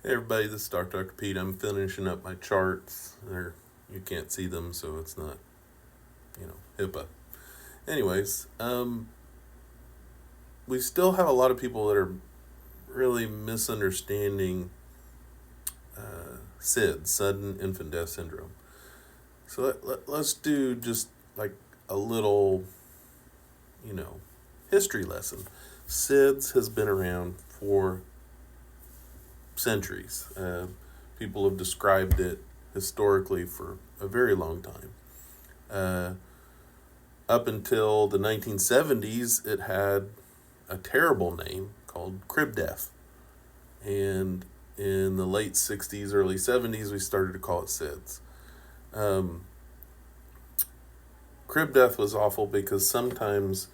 Hey everybody, this is Dr. Pete. I'm finishing up my charts. You can't see them, so it's not, HIPAA. Anyways, we still have a lot of people that are really misunderstanding SIDS, sudden infant death syndrome. So let's do just like a little, you know, history lesson. SIDS has been around for centuries. People have described it historically for a very long time. Uh, Up until the 1970s, it had a terrible name called crib death. And in the late 60s, early 70s, we started to call it SIDS. Um, Crib death was awful because sometimes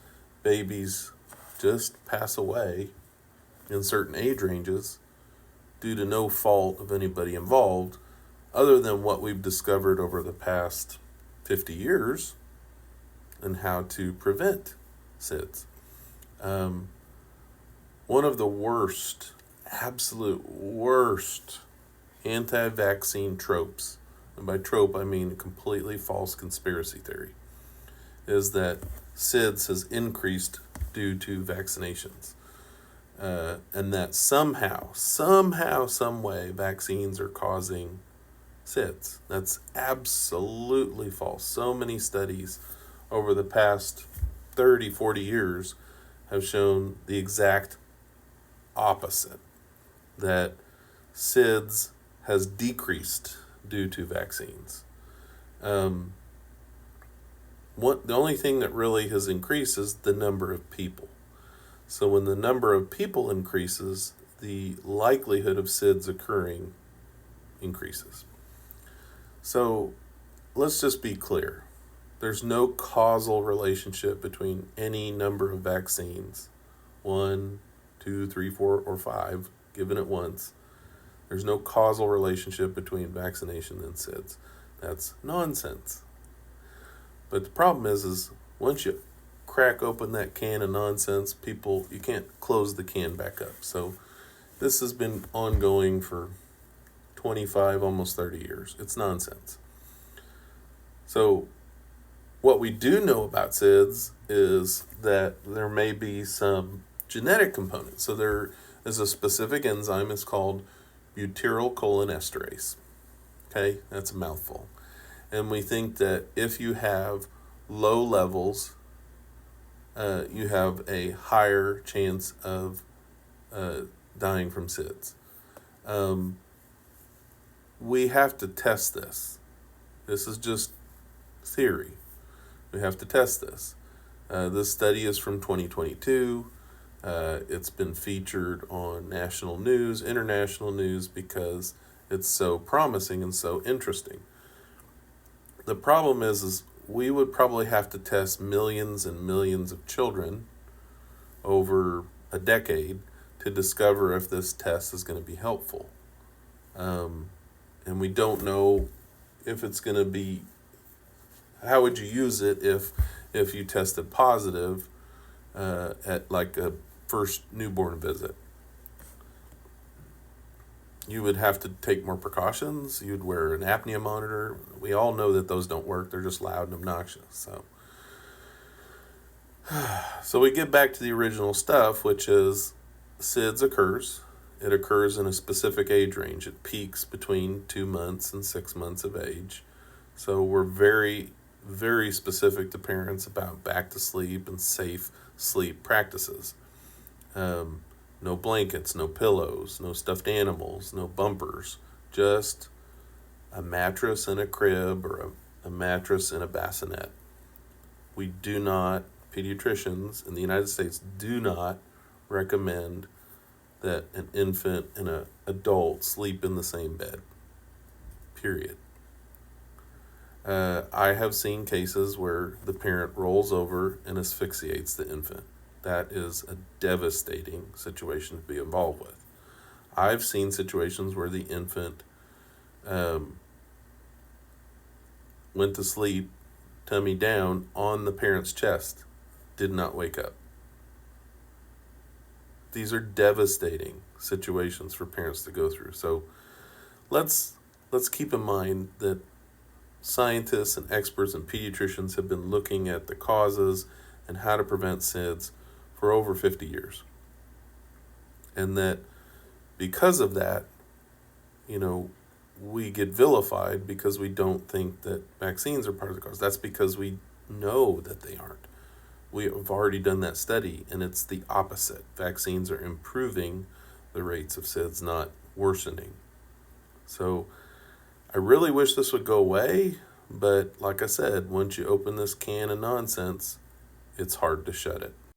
babies just pass away in certain age ranges due to no fault of anybody involved, other than what we've discovered over the past 50 years and how to prevent SIDS. Um, One of the worst, absolute worst anti vaccine tropes, and by trope I mean completely false conspiracy theory, is that SIDS has increased due to vaccinations. And that somehow, some way, vaccines are causing SIDS. That's absolutely false. So many studies over the past 30, 40 years have shown the exact opposite, that SIDS has decreased due to vaccines. Um, the only thing that really has increased is the number of people. So when the number of people increases, the likelihood of SIDS occurring increases. So let's just be clear. There's no causal relationship between any number of vaccines, one, two, three, four, or five, given at once. There's no causal relationship between vaccination and SIDS. That's nonsense. But the problem is once you crack open that can of nonsense, you can't close the can back up. So this has been ongoing for 25, almost 30 years. It's nonsense. So what we do know about SIDS is that there may be some genetic components. So there is a specific enzyme. It's called butyrylcholinesterase. Okay, that's a mouthful. And we think that if you have low levels, you have a higher chance of dying from SIDS. We have to test this. This is just theory. We have to test this. This study is from 2022. It's been featured on national news, international news, because it's so promising and so interesting. The problem is we would probably have to test millions and millions of children over a decade to discover if this test is going to be helpful. And we don't know if it's going to be, how would you use it if you tested positive at like a first newborn visit? You would have to take more precautions. You'd wear an apnea monitor. We all know that those don't work. They're just loud and obnoxious. So we get back to the original stuff, which is SIDS occurs. It occurs in a specific age range. It peaks between 2 months and 6 months of age. So we're very, very specific to parents about back to sleep and safe sleep practices. No blankets, no pillows, no stuffed animals, no bumpers, just a mattress in a crib or a mattress in a bassinet. We do not, pediatricians in the United States do not recommend that an infant and an adult sleep in the same bed. Period. I have seen cases where the parent rolls over and asphyxiates the infant. That is a devastating situation to be involved with. I've seen situations where the infant went to sleep, tummy down, on the parent's chest, did not wake up. these are devastating situations for parents to go through. So let's keep in mind that scientists and experts and pediatricians have been looking at the causes and how to prevent SIDS for over 50 years. And that because of that, we get vilified because we don't think that vaccines are part of the cause. That's because we know that they aren't. We have already done that study, and it's the opposite. Vaccines are improving the rates of SIDS, not worsening. So I really wish this would go away, but like I said, once you open this can of nonsense, it's hard to shut it.